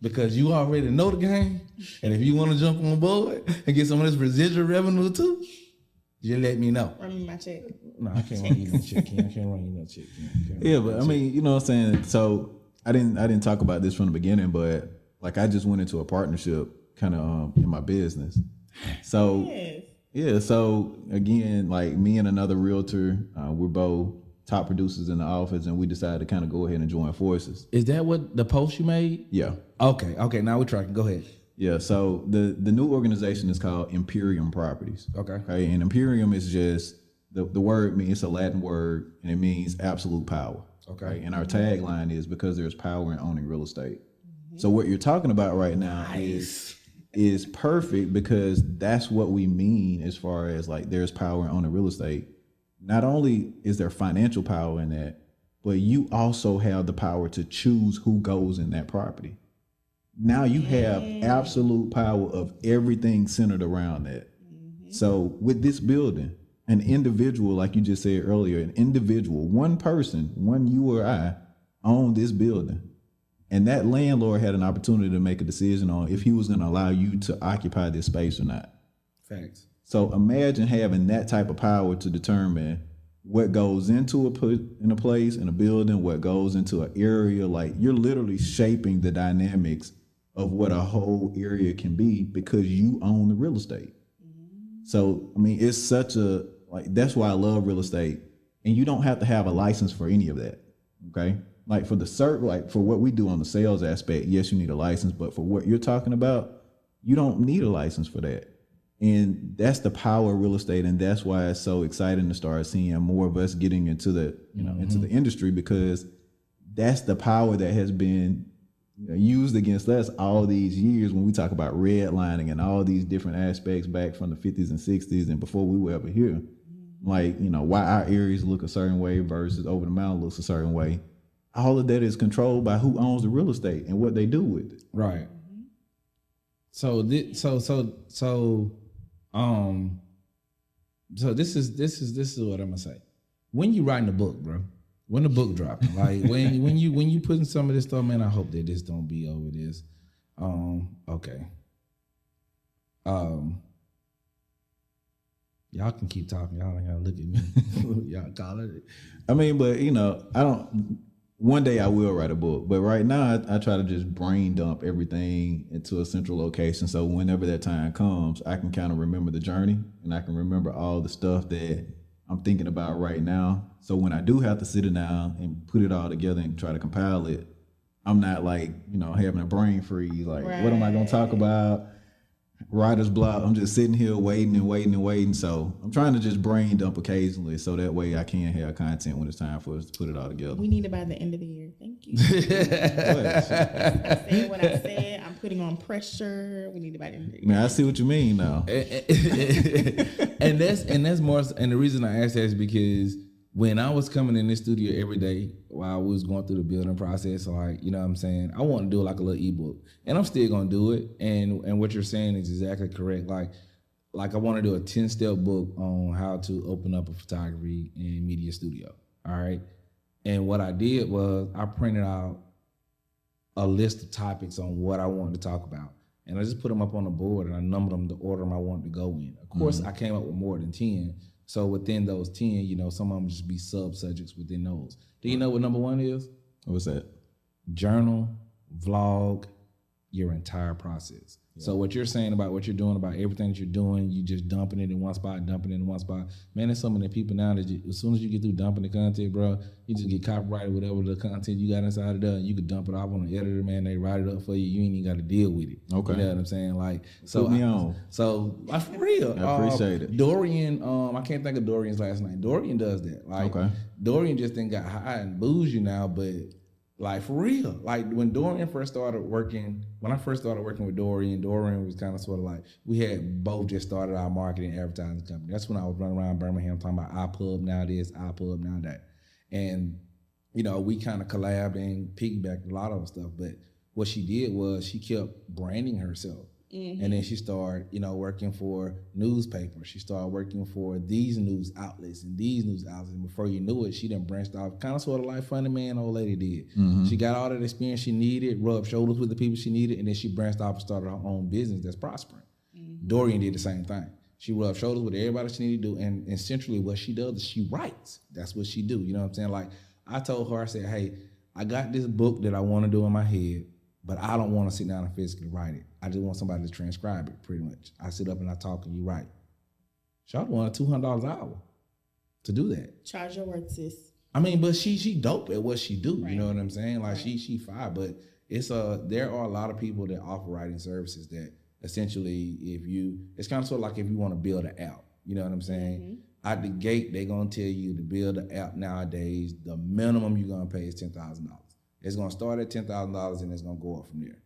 A: because you already know the game. And if you want to jump on board and get some of this residual revenue too, just let me know.
B: Run me my check.
A: No, I can't run you no check. I can't run you no check.
C: Yeah, but I mean, you know what I'm saying? So I didn't talk about this from the beginning, but like I just went into a partnership kind of in my business. So
B: Yes.
C: yeah, so again, like me and another realtor, we're both top producers in the office, and we decided to kind of go ahead and join forces.
A: Is that what the post you made?
C: Yeah.
A: Okay. Now we're tracking. Go ahead.
C: Yeah, so the new organization is called Imperium Properties.
A: Okay.
C: And Imperium is just the word means, it's a Latin word, and it means absolute power.
A: Okay.
C: Right? And our tagline is because there's power in owning real estate. So what you're talking about right now is perfect, because that's what we mean as far as like there's power in owning real estate. Not only is there financial power in that, but you also have the power to choose who goes in that property. Now you have absolute power of everything centered around that. So with this building, an individual, like you just said earlier, an individual, one person, one you or I, own this building. And that landlord had an opportunity to make a decision on if he was going to allow you to occupy this space or not.
A: Facts.
C: So imagine having that type of power to determine what goes into a place, in a building, what goes into an area. Like you're literally shaping the dynamics of what a whole area can be because you own the real estate. So, I mean, it's such a, like, that's why I love real estate. And you don't have to have a license for any of that. Okay. Like for for what we do on the sales aspect, yes, you need a license, but for what you're talking about, you don't need a license for that. And that's the power of real estate. And that's why it's so exciting to start seeing more of us getting into the, into the industry, because that's the power that has been used against us all these years when we talk about redlining and all these different aspects back from the 50s and 60s and before we were ever here. Like, why our areas look a certain way versus over the mountain looks a certain way. All of that is controlled by who owns the real estate and what they do with it.
A: Right. So this is what I'm gonna say. When you writing a book, bro, when the book dropping, like when you putting some of this stuff, man, I hope that this don't be over this. Okay. Y'all can keep talking. Y'all ain't gotta look at me. Y'all call it.
C: I mean, but I don't. One day I will write a book, but right now I try to just brain dump everything into a central location. So whenever that time comes, I can kind of remember the journey and I can remember all the stuff that I'm thinking about right now. So when I do have to sit down and put it all together and try to compile it, I'm not like, having a brain freeze. Like, What am I going to talk about? Writer's block. I'm just sitting here waiting. So I'm trying to just brain dump occasionally, so that way I can have content when it's time for us to put it all together.
B: We need it by the end of the year. Thank you. I said what I said. I'm putting on pressure. We need it by the end of the year.
C: Man, I see what you mean now.
A: and that's more. And the reason I asked that is because when I was coming in this studio every day while we was going through the building process, like, what I'm saying, I want to do like a little ebook, and I'm still gonna do it. And what you're saying is exactly correct. Like I want to do a 10-step book on how to open up a photography and media studio. All right. And what I did was I printed out a list of topics on what I wanted to talk about, and I just put them up on the board and I numbered them the order I wanted to go in. Of course, I came up with more than 10. So within those 10, some of them just be sub-subjects within those. Do you know what number 1 is?
C: What's that?
A: Journal, vlog, your entire process. Yeah. So what you're saying about what you're doing, about everything that you're doing, you just dumping it in one spot. Man, there's some of the people now that as soon as you get through dumping the content, bro, you just get copyrighted, whatever the content you got inside of there, you could dump it off on the editor, man. They write it up for you. You ain't even got to deal with it.
C: Okay.
A: You know what I'm saying? Like,
C: so put me on.
A: So for real.
C: I appreciate it.
A: Dorian, I can't think of Dorian's last name. Dorian does that. Like, okay. Dorian just then got high and bougie now, but like for real, like when I first started working with Dorian was kind of sort of like, we had both just started our marketing advertising company. That's when I was running around Birmingham talking about iPub now this, iPub now that. And, we kind of collabed and piggybacked a lot of stuff. But what she did was she kept branding herself. Mm-hmm. And then she started, working for newspapers. She started working for these news outlets and these news outlets. And before you knew it, she done branched off, kind of sort of like Funny Man old lady did. Mm-hmm. She got all that experience she needed, rubbed shoulders with the people she needed, and then she branched off and started her own business that's prospering. Mm-hmm. Dorian did the same thing. She rubbed shoulders with everybody she needed to do, and essentially what she does is she writes. That's what she do. You know what I'm saying? Like, I told her, I said, hey, I got this book that I want to do in my head, but I don't want to sit down and physically write it. I just want somebody to transcribe it, pretty much. I sit up and I talk and you write. Charlotte wanted $200 an hour to do that.
B: Charge your worth, sis.
A: I mean, but she dope at what she do. Right. You know what I'm saying? Like she fine, but it's there are a lot of people that offer writing services that essentially, it's kind of sort of like if you want to build an app. You know what I'm saying? Mm-hmm. At the gate, they're gonna tell you to build an app nowadays. The minimum you're gonna pay is $10,000. It's gonna start at $10,000 and it's gonna go up from there.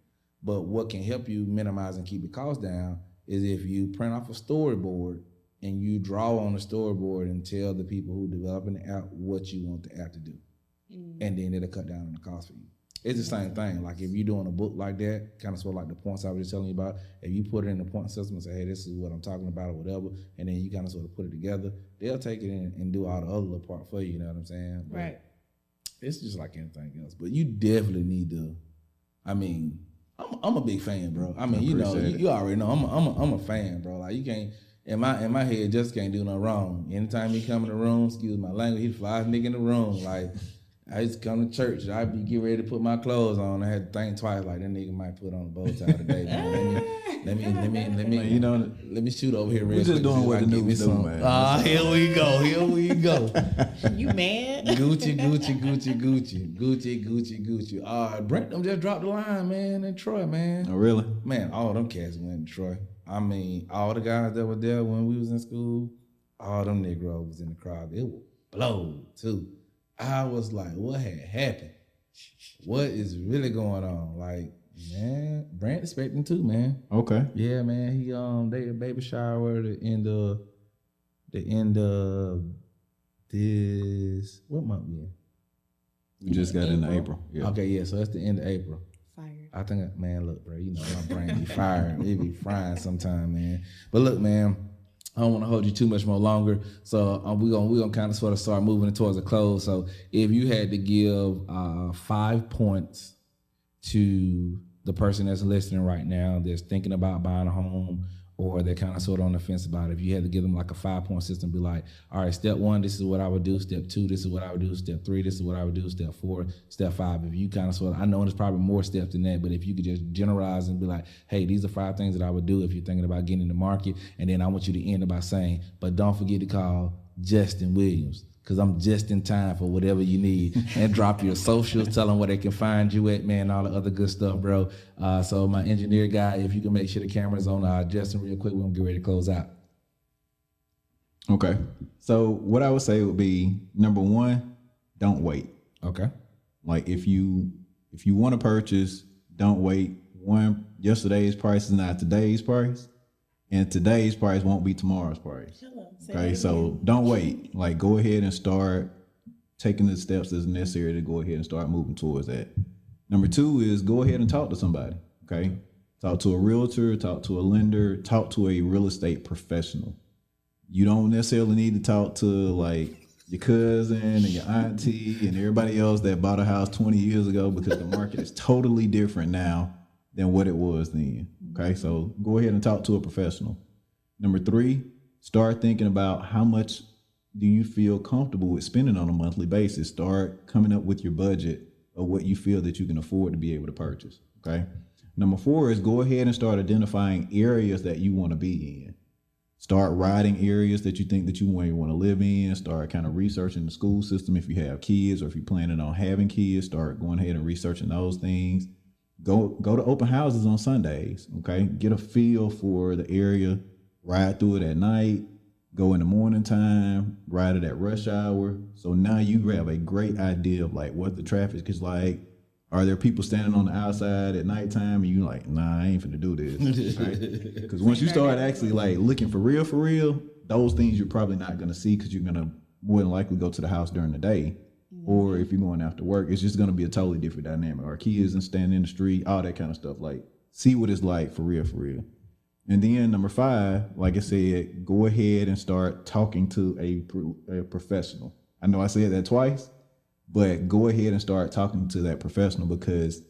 A: But what can help you minimize and keep the cost down is if you print off a storyboard and you draw on the storyboard and tell the people who developing the app what you want the app to do. Mm. And then it'll cut down on the cost for you. It's the same thing. Like if you're doing a book like that, kind of sort of like the points I was just telling you about, if you put it in the point system and say, hey, this is what I'm talking about or whatever, and then you kind of sort of put it together, they'll take it in and do all the other little part for you, you know what I'm saying? But right. It's just like anything else. But you definitely need to, I mean, I'm a big fan, bro. I mean, you already know, I'm a fan, bro. Like you can't, in my head, just can't do no wrong. Anytime he come in the room, excuse my language, he flies nigga in the room. Like, I used to come to church. I'd be getting ready to put my clothes on. I had to think twice, like that nigga might put on a bow tie today. Man. Let me shoot over here real quick.
C: We just doing what the news do, man.
A: Here we go.
B: You mad?
A: Gucci. Brent them just dropped the line, man, in Troy, man.
C: Oh, really?
A: Man, all them cats went to Troy. I mean, all the guys that were there when we was in school, all them Negroes was in the crowd. It was blown, too. I was like, what had happened? What is really going on? Like, man, Brent expecting too, man.
C: Okay.
A: Yeah, man. He they baby shower the end of this, what month we in?
C: We just got into April.
A: Yeah. Okay, yeah, so that's the end of April.
B: Fired.
A: I think, man, look, bro, you know my brain be fired. It be frying sometime, man. But look, man, I don't want to hold you too much more longer, so we're gonna kind of sort of start moving it towards a close. So if you had to give 5 points to the person that's listening right now, that's thinking about buying a home, or they're kind of sort of on the fence about it, if you had to give them like a 5-point system, be like, all right, step 1, this is what I would do. Step 2, this is what I would do. Step 3, this is what I would do. Step 4, step 5. If you kind of sort of, I know there's probably more steps than that, but if you could just generalize and be like, hey, these are 5 things that I would do if you're thinking about getting in the market. And then I want you to end it by saying, but don't forget to call Justin Williams, because I'm just in time for whatever you need. And drop your socials, tell them where they can find you at, man, all the other good stuff, bro. So my engineer guy, if you can make sure the camera's on Justin real quick, we're going to get ready to close out.
C: Okay. So what I would say would be, number 1, don't wait.
A: Okay.
C: Like if you want to purchase, don't wait. 1, yesterday's price is not today's price. And today's price won't be tomorrow's price. Okay, so don't wait. Like, go ahead and start taking the steps that's necessary to go ahead and start moving towards that. Number 2 is go ahead and talk to somebody. Okay, talk to a realtor, talk to a lender, talk to a real estate professional. You don't necessarily need to talk to like your cousin and your auntie and everybody else that bought a house 20 years ago, because the market is totally different now than what it was then. Okay, so go ahead and talk to a professional. Number 3, start thinking about how much do you feel comfortable with spending on a monthly basis. Start coming up with your budget of what you feel that you can afford to be able to purchase. Okay. Number 4 is go ahead and start identifying areas that you want to be in. Start writing areas that you think that you want to live in. Start kind of researching the school system if you have kids, or if you're planning on having kids, start going ahead and researching those things. Go to open houses on Sundays, okay? Get a feel for the area, ride through it at night, go in the morning time, ride it at rush hour. So now you have a great idea of like what the traffic is like. Are there people standing on the outside at nighttime and you like, nah, I ain't finna do this, right? Because once you start actually like looking for real, those things you're probably not gonna see, because you're gonna more than likely go to the house during the day. Or if you're going after work, it's just going to be a totally different dynamic. Our kids and standing in the street, all that kind of stuff. Like, see what it's like for real. And then number 5, like I said, go ahead and start talking to a professional. I know I said that twice, but go ahead and start talking to that professional, because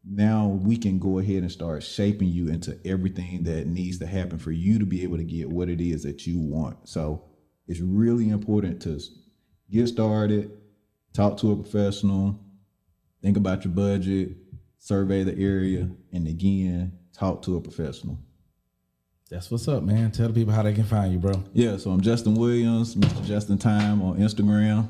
C: now we can go ahead and start shaping you into everything that needs to happen for you to be able to get what it is that you want. So it's really important to get started. Talk to a professional, think about your budget, survey the area, and again, talk to a professional.
A: That's what's up, man. Tell the people how they can find you, bro.
C: Yeah, so I'm Justin Williams, Mr. Justin Time on Instagram.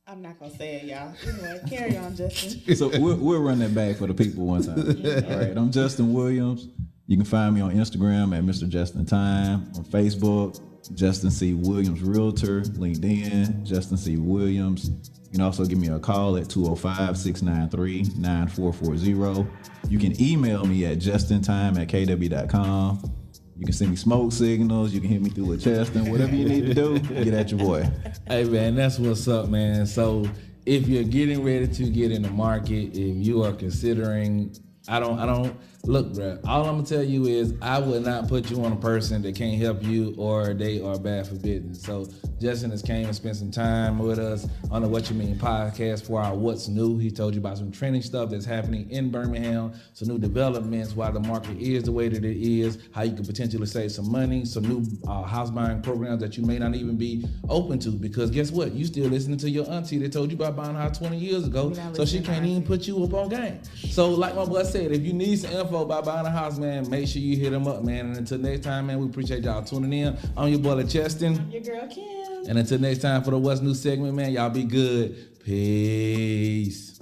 B: I'm not gonna say it, y'all. Anyway, carry on, Justin.
C: So we'll run that back for the people one time. All right, I'm Justin Williams. You can find me on Instagram at Mr. Justin Time, on Facebook, Justin C. Williams Realtor, LinkedIn, Justin C. Williams. You can also give me a call at 205-693-9440. You can email me at justintime@kw.com. You can send me smoke signals. You can hit me through a chest and whatever you need to do, get at your boy.
A: Hey, man, that's what's up, man. So if you're getting ready to get in the market, if you are considering, I don't look, bro, all I'm gonna tell you is I would not put you on a person that can't help you or they are bad for business. So Justin has came and spent some time with us on the What You Mean podcast for our What's New. He told you about some trending stuff that's happening in Birmingham, some new developments, why the market is the way that it is, how you could potentially save some money, some new house buying programs that you may not even be open to, because guess what? You still listening to your auntie that told you about buying a house 20 years ago, so she can't even put you up on game. So like my boy said, if you need some info about buying a house, man, make sure you hit him up, man. And until next time, man, we appreciate y'all tuning in. I'm your boy, Cheston.
B: I'm your girl, Kim.
A: And until next time for the What's New segment, man, y'all be good. Peace.